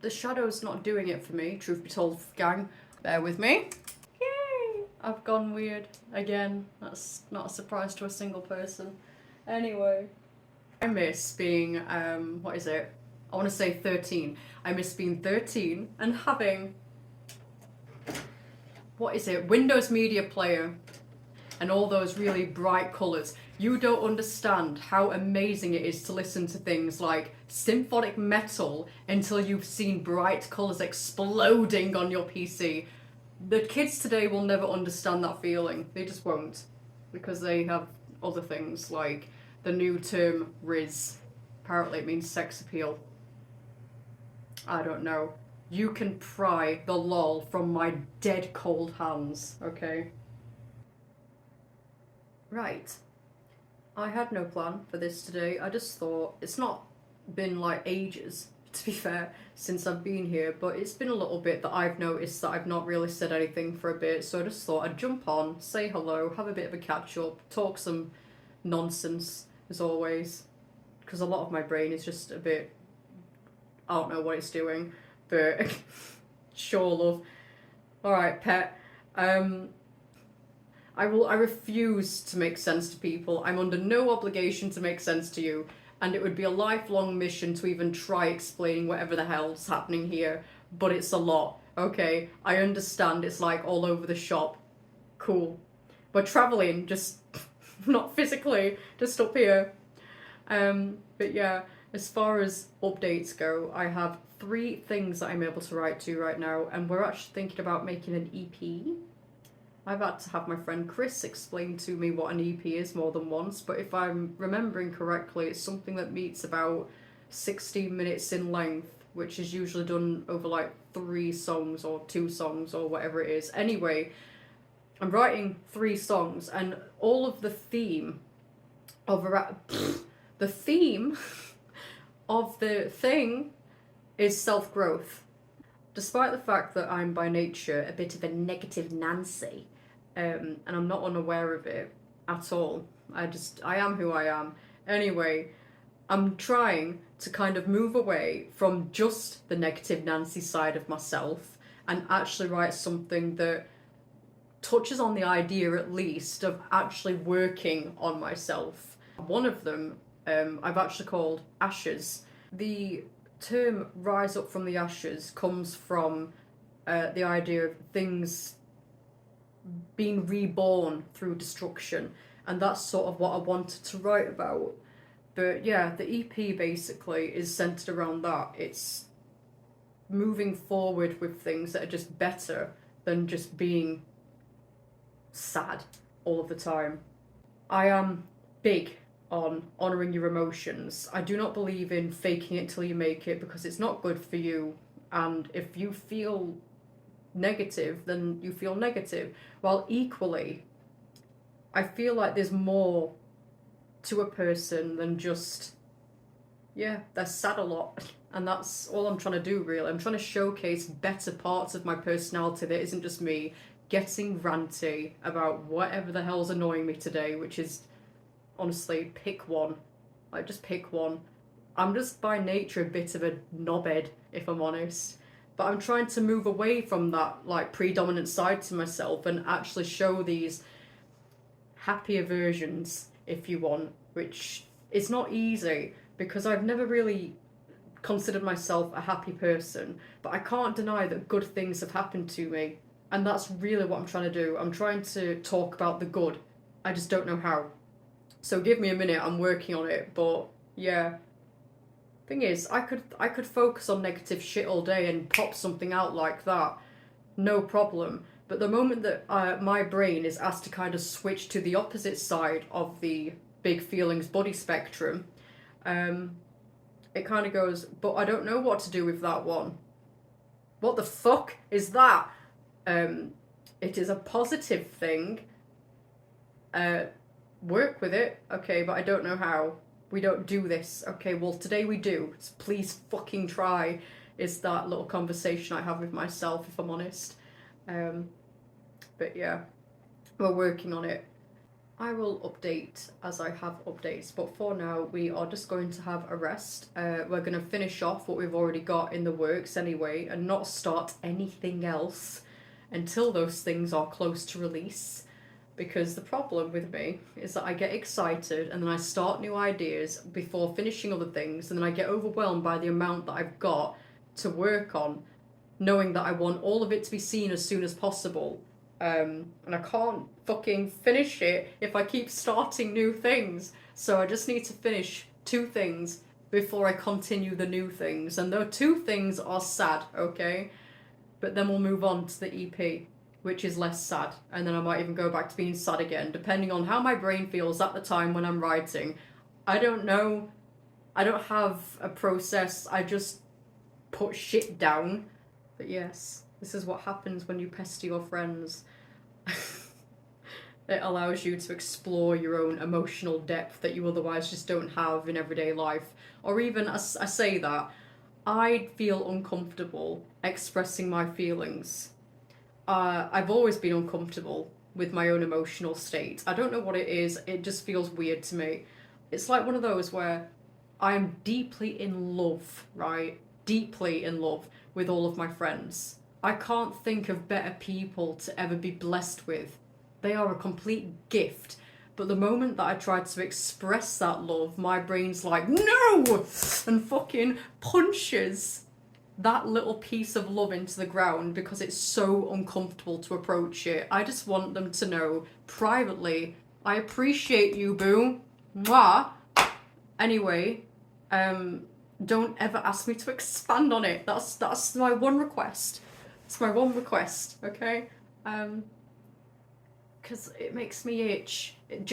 The shadow's not doing it for me, truth be told, gang. Bear with me. Yay! I've gone weird again. That's not a surprise to a single person. Anyway. I miss being, what is it? I want to say 13. I miss being 13 and having, what is it? Windows Media Player and all those really bright colours. You don't understand how amazing it is to listen to things like symphonic metal until you've seen bright colours exploding on your PC. The kids today will never understand that feeling. They just won't. Because they have other things like the new term Riz. Apparently it means sex appeal. I don't know. You can pry the lol from my dead cold hands, okay? Right. I had no plan for this today. I just thought, it's not been like ages, to be fair, since I've been here, but it's been a little bit that I've noticed that I've not really said anything for a bit, so I just thought I'd jump on, say hello, have a bit of a catch up, talk some nonsense, as always, because a lot of my brain is just a bit, I don't know what it's doing, but sure, love. Alright, pet. I refuse to make sense to people. I'm under no obligation to make sense to you, and it would be a lifelong mission to even try explaining whatever the hell's happening here, but it's a lot, okay? I understand it's like all over the shop. Cool. We're travelling, just not physically, just up here. But yeah, as far as updates go, I have 3 things that I'm able to write to right now, and we're actually thinking about making an EP. I've had to have my friend Chris explain to me what an EP is more than once, but if I'm remembering correctly, it's something that meets about 16 minutes in length, which is usually done over like 3 songs or 2 songs or whatever it is. Anyway, I'm writing 3 songs, and all of the theme of the theme of the thing is self-growth. Despite the fact that I'm by nature a bit of a negative Nancy, and I'm not unaware of it at all. I am who I am. Anyway, I'm trying to kind of move away from just the negative Nancy side of myself and actually write something that touches on the idea, at least, of actually working on myself. One of them, I've actually called Ashes. The term rise up from the ashes comes from the idea of things being reborn through destruction, and that's sort of what I wanted to write about. But yeah, the EP basically is centered around that. It's moving forward with things that are just better than just being sad all of the time. I am big on honouring your emotions. I do not believe in faking it till you make it, because it's not good for you, and if you feel negative, then you feel negative. While equally, I feel like there's more to a person than just, yeah, they're sad a lot. And that's all I'm trying to do, really. I'm trying to showcase better parts of my personality that isn't just me getting ranty about whatever the hell's annoying me today, which is, honestly, pick one. Like, just pick one. I'm just by nature a bit of a knobhead, if I'm honest. But I'm trying to move away from that, like, predominant side to myself and actually show these happier versions, if you want, which is not easy because I've never really considered myself a happy person, but I can't deny that good things have happened to me, and that's really what I'm trying to do. I'm trying to talk about the good. I just don't know how. So give me a minute, I'm working on it, but yeah. Thing is, I could focus on negative shit all day and pop something out like that, no problem. But the moment that my brain is asked to kind of switch to the opposite side of the big feelings body spectrum, it kind of goes, but I don't know what to do with that one. What the fuck is that? It is a positive thing. Work with it, okay, but I don't know how. We don't do this. Okay, well, today we do. So please fucking try, is that little conversation I have with myself, if I'm honest. But yeah, we're working on it. I will update as I have updates, but for now we are just going to have a rest. We're going to finish off what we've already got in the works anyway and not start anything else until those things are close to release. Because the problem with me is that I get excited and then I start new ideas before finishing other things, and then I get overwhelmed by the amount that I've got to work on, knowing that I want all of it to be seen as soon as possible. And I can't fucking finish it if I keep starting new things. So I just need to finish 2 things before I continue the new things. And the 2 things are sad, okay? But then we'll move on to the EP, which is less sad. And then I might even go back to being sad again, depending on how my brain feels at the time when I'm writing. I don't know. I don't have a process. I just put shit down. But yes, this is what happens when you pester your friends. It allows you to explore your own emotional depth that you otherwise just don't have in everyday life. Or even, as I say that, I feel uncomfortable expressing my feelings. I've always been uncomfortable with my own emotional state. I don't know what it is, it just feels weird to me. It's like one of those where I am deeply in love, right? Deeply in love with all of my friends. I can't think of better people to ever be blessed with. They are a complete gift. But the moment that I try to express that love, my brain's like, no! And fucking punches that little piece of love into the ground because it's so uncomfortable to approach it. I just want them to know privately, I appreciate you, boo. Mwah. Anyway, don't ever ask me to expand on it. That's my one request. It's my one request, okay? Because it makes me itch. It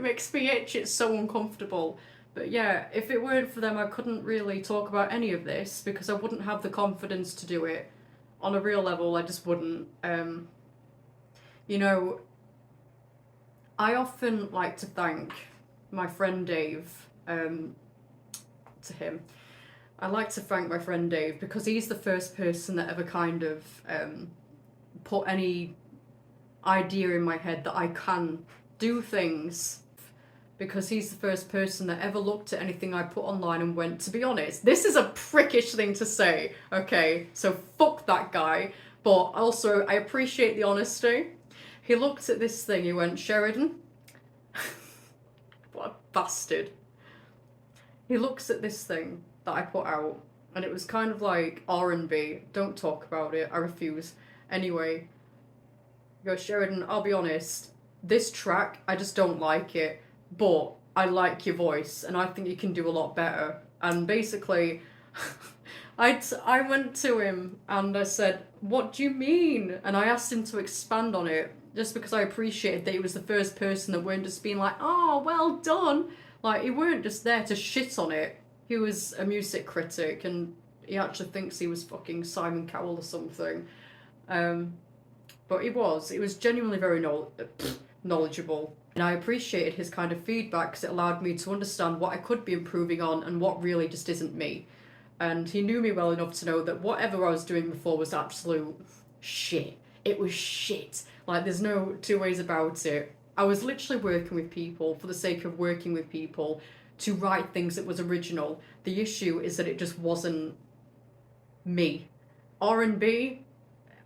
makes me itch. It's so uncomfortable. But yeah, if it weren't for them, I couldn't really talk about any of this because I wouldn't have the confidence to do it. On a real level, I just wouldn't. You know, I often like to thank my friend Dave, to him. I like to thank my friend Dave because he's the first person that ever kind of put any idea in my head that I can do things, because he's the first person that ever looked at anything I put online and went, to be honest, this is a prickish thing to say, okay, so fuck that guy, but also I appreciate the honesty. He looked at this thing, he went, Sheridan, what a bastard. He looks at this thing that I put out, and it was kind of like R&B, don't talk about it, I refuse. Anyway, he goes, Sheridan, I'll be honest, this track, I just don't like it, but I like your voice, and I think you can do a lot better. And basically, I went to him, and I said, what do you mean? And I asked him to expand on it, just because I appreciated that he was the first person that weren't just being like, oh, well done. Like, he weren't just there to shit on it. He was a music critic, and he actually thinks he was fucking Simon Cowell or something. But he was genuinely very knowledgeable. And I appreciated his kind of feedback because it allowed me to understand what I could be improving on and what really just isn't me. And he knew me well enough to know that whatever I was doing before was absolute shit. It was shit. Like, there's no 2 ways about it. I was literally working with people for the sake of working with people to write things that was original. The issue is that it just wasn't me. R&B,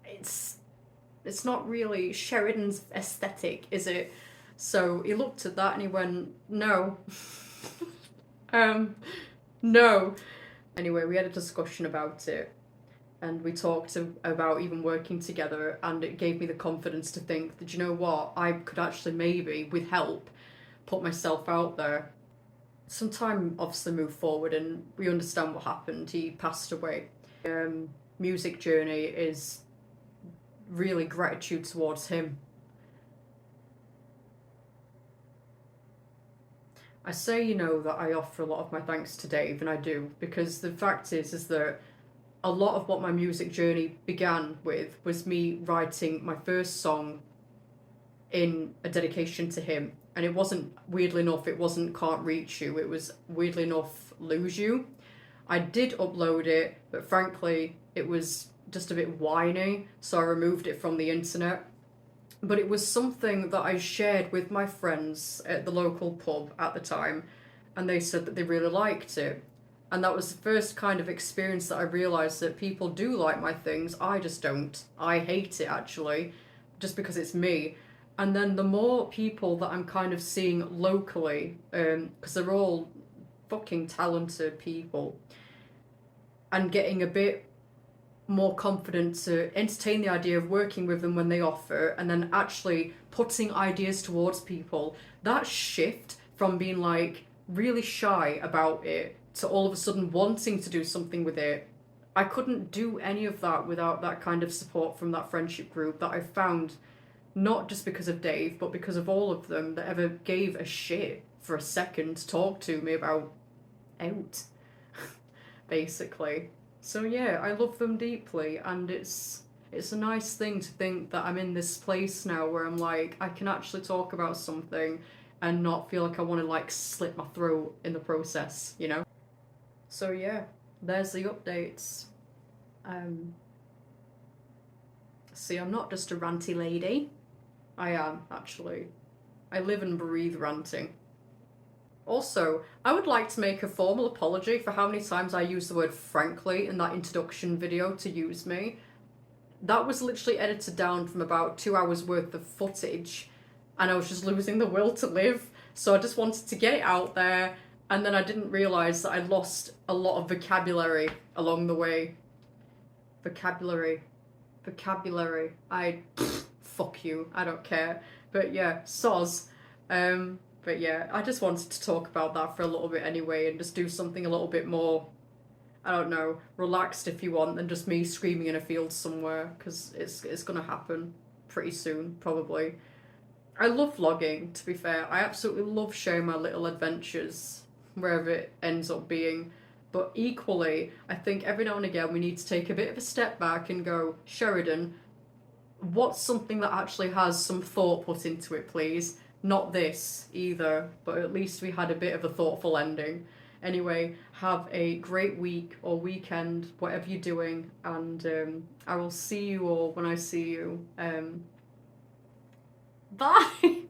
it's not really Sheridan's aesthetic, is it? So he looked at that and he went, no. No. Anyway, we had a discussion about it, and we talked about even working together, and it gave me the confidence to think that, you know what, I could actually maybe, with help, put myself out there. Some time obviously moved forward and we understand what happened. He passed away. Music journey is really gratitude towards him. I say, you know, that I offer a lot of my thanks to Dave, and I do, because the fact is that a lot of what my music journey began with was me writing my first song in a dedication to him. And it wasn't, weirdly enough, it wasn't Can't Reach You, it was, weirdly enough, Lose You. I did upload it, but frankly, it was just a bit whiny, so I removed it from the internet. but it was something that I shared with my friends at the local pub at the time, and they said that they really liked it. And that was the first kind of experience that I realised that people do like my things. I just don't. I hate it, actually, just because it's me. And then the more people that I'm kind of seeing locally, because they're all fucking talented people, and getting a bit more confident to entertain the idea of working with them when they offer, and then actually putting ideas towards people, that shift from being like really shy about it to all of a sudden wanting to do something with it, I couldn't do any of that without that kind of support from that friendship group that I found, not just because of Dave, but because of all of them that ever gave a shit for a second to talk to me about out, basically. So yeah, I love them deeply, and it's a nice thing to think that I'm in this place now where I'm like, I can actually talk about something and not feel like I want to like slit my throat in the process, you know? So yeah, there's the updates. Um, See, I'm not just a ranty lady. I am, actually. I live and breathe ranting. Also, I would like to make a formal apology for how many times I used the word frankly in that introduction video to use me. That was literally edited down from about 2 hours worth of footage, and I was just losing the will to live, so I just wanted to get it out there, and then I didn't realise that I lost a lot of vocabulary along the way. Vocabulary. Fuck you, I don't care. But yeah, soz. But yeah, I just wanted to talk about that for a little bit anyway, and just do something a little bit more, I don't know, relaxed if you want, than just me screaming in a field somewhere, because it's gonna happen pretty soon, probably. I love vlogging, to be fair. I absolutely love sharing my little adventures, wherever it ends up being. But equally, I think every now and again we need to take a bit of a step back and go, Sheridan, what's something that actually has some thought put into it, please? Not this either, but at least we had a bit of a thoughtful ending. Anyway, have a great week or weekend, whatever you're doing, and I will see you all when I see you. Bye!